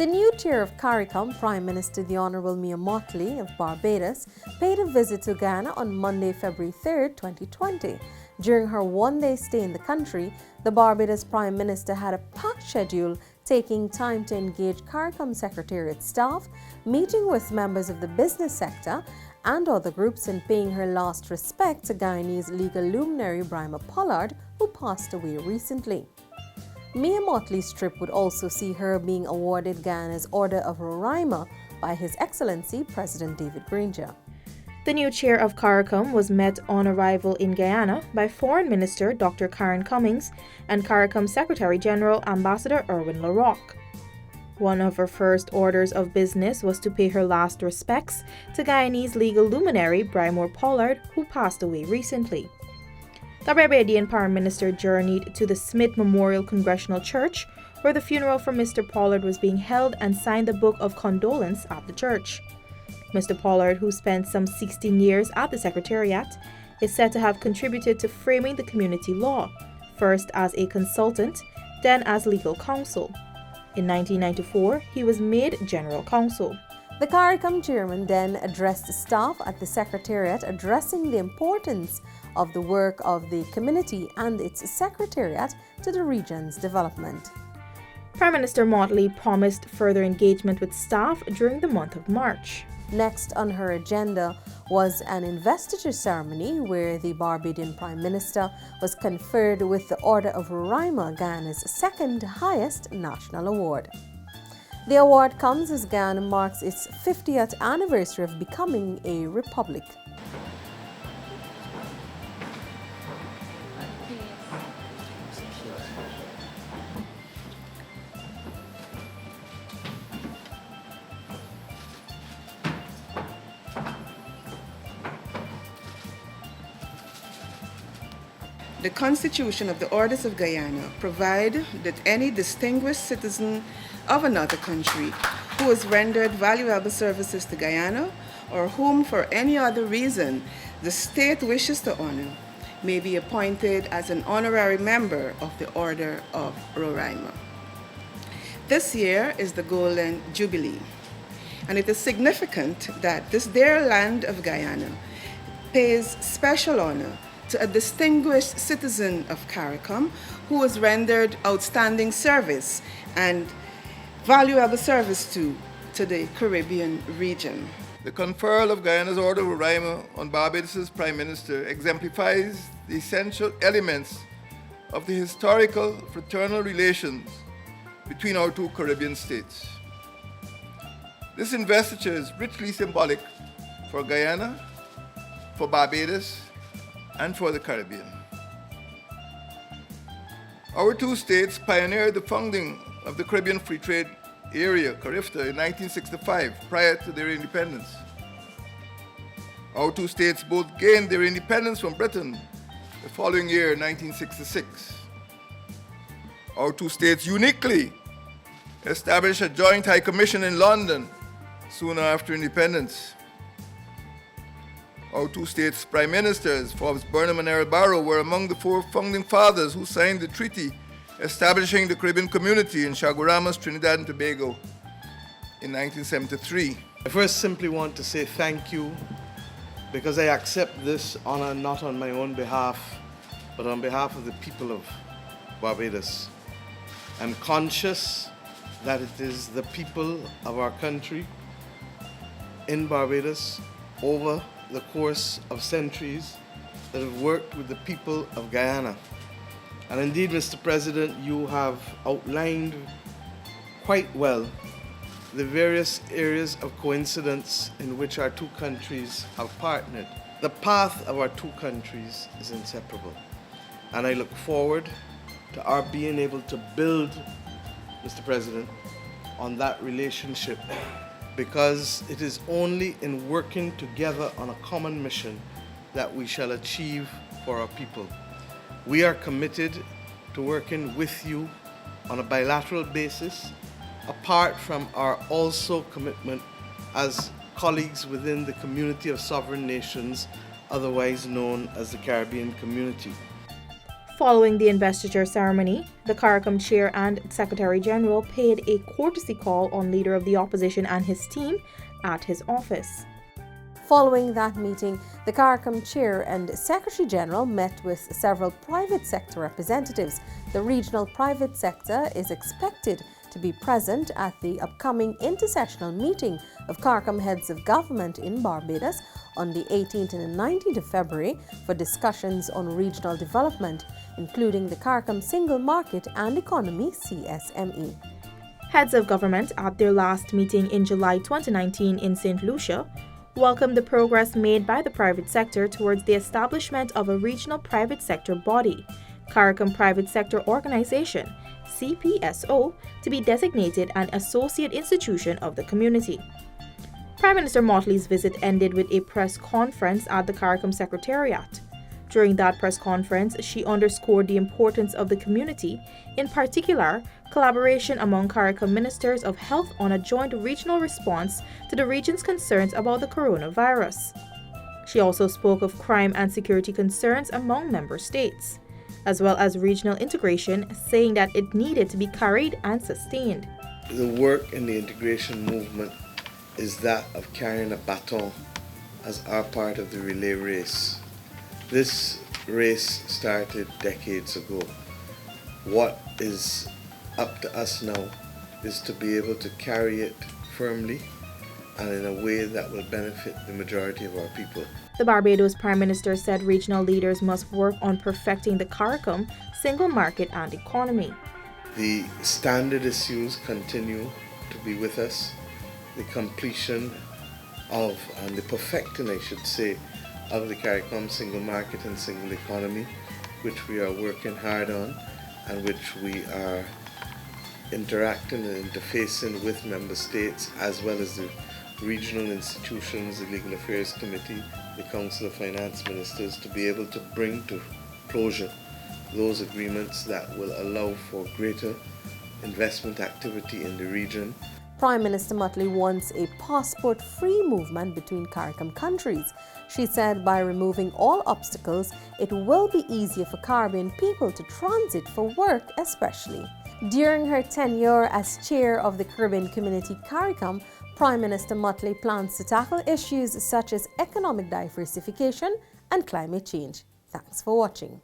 The new chair of Caricom, Prime Minister the Honourable Mia Mottley of Barbados, paid a visit to Guyana on Monday, February 3, 2020. During her one-day stay in the country, the Barbados Prime Minister had a packed schedule, taking time to engage Caricom Secretariat staff, meeting with members of the business sector and other groups, and paying her last respect to Guyanese legal luminary Brima Pollard, who passed away recently. Mia Mottley's trip would also see her being awarded Guyana's Order of Roraima by His Excellency President David Granger. The new chair of Caricom was met on arrival in Guyana by Foreign Minister Dr. Karen Cummings and Caricom Secretary General Ambassador Erwin LaRocque. One of her first orders of business was to pay her last respects to Guyanese legal luminary Brima Pollard, who passed away recently. The Barbadian Prime Minister journeyed to the Smith Memorial Congregational Church, where the funeral for Mr. Pollard was being held, and signed the Book of Condolence at the church. Mr. Pollard, who spent some 16 years at the Secretariat, is said to have contributed to framing the community law, first as a consultant, then as legal counsel. In 1994, he was made General Counsel. The Caricom Chairman then addressed the staff at the Secretariat, addressing the importance of the work of the community and its Secretariat to the region's development. Prime Minister Mottley promised further engagement with staff during the month of March. Next on her agenda was an investiture ceremony where the Barbadian Prime Minister was conferred with the Order of Roraima, Guyana's second highest national award. The award comes as Guyana marks its 50th anniversary of becoming a republic. The Constitution of the Orders of Guyana provide that any distinguished citizen of another country who has rendered valuable services to Guyana, or whom for any other reason the state wishes to honor, may be appointed as an honorary member of the Order of Roraima. This year is the Golden Jubilee, and it is significant that this dear land of Guyana pays special honor to a distinguished citizen of Caricom who has rendered outstanding service and valuable service to the Caribbean region. The conferral of Guyana's Order of Roraima on Barbados' Prime Minister exemplifies the essential elements of the historical fraternal relations between our two Caribbean states. This investiture is richly symbolic for Guyana, for Barbados, and for the Caribbean. Our two states pioneered the founding of the Caribbean Free Trade Area, CARIFTA, in 1965, prior to their independence. Our two states both gained their independence from Britain the following year, 1966. Our two states uniquely established a joint high commission in London soon after independence. Our two states' prime ministers, Forbes Burnham and Errol Barrow, were among the four founding fathers who signed the treaty establishing the Caribbean community in Chaguaramas, Trinidad and Tobago in 1973. I first simply want to say thank you, because I accept this honor not on my own behalf, but on behalf of the people of Barbados. I'm conscious that it is the people of our country in Barbados over the course of centuries that have worked with the people of Guyana. And indeed, Mr. President, you have outlined quite well the various areas of coincidence in which our two countries have partnered. The path of our two countries is inseparable. And I look forward to our being able to build, Mr. President, on that relationship, because it is only in working together on a common mission that we shall achieve for our people. We are committed to working with you on a bilateral basis, apart from our also commitment as colleagues within the community of sovereign nations, otherwise known as the Caribbean Community. Following the investiture ceremony, the Caricom Chair and Secretary General paid a courtesy call on Leader of the Opposition and his team at his office. Following that meeting, the Caricom Chair and Secretary General met with several private sector representatives. The regional private sector is expected to be present at the upcoming intersessional meeting of Caricom Heads of Government in Barbados on the 18th and 19th of February for discussions on regional development, including the Caricom Single Market and Economy (CSME). Heads of Government at their last meeting in July 2019 in St. Lucia welcomed the progress made by the private sector towards the establishment of a regional private sector body, Caricom Private Sector Organization, CPSO, to be designated an associate institution of the community. Prime Minister Mottley's visit ended with a press conference at the Caricom Secretariat. During that press conference, she underscored the importance of the community, in particular, collaboration among Caricom ministers of health on a joint regional response to the region's concerns about the coronavirus. She also spoke of crime and security concerns among member states, as well as regional integration, saying that it needed to be carried and sustained. The work in the integration movement is that of carrying a baton as our part of the relay race. This race started decades ago. What is up to us now is to be able to carry it firmly and in a way that will benefit the majority of our people. The Barbados Prime Minister said regional leaders must work on perfecting the Caricom single market and economy. The standard issues continue to be with us. The completion of, and the perfecting, I should say, of the Caricom single market and single economy, which we are working hard on and which we are interacting and interfacing with member states as well as the regional institutions, the Legal Affairs Committee, the Council of Finance Ministers, to be able to bring to closure those agreements that will allow for greater investment activity in the region. Prime Minister Mottley wants a passport-free movement between Caricom countries. She said by removing all obstacles, it will be easier for Caribbean people to transit for work especially. During her tenure as chair of the Caribbean Community Caricom, Prime Minister Mottley plans to tackle issues such as economic diversification and climate change. Thanks for watching.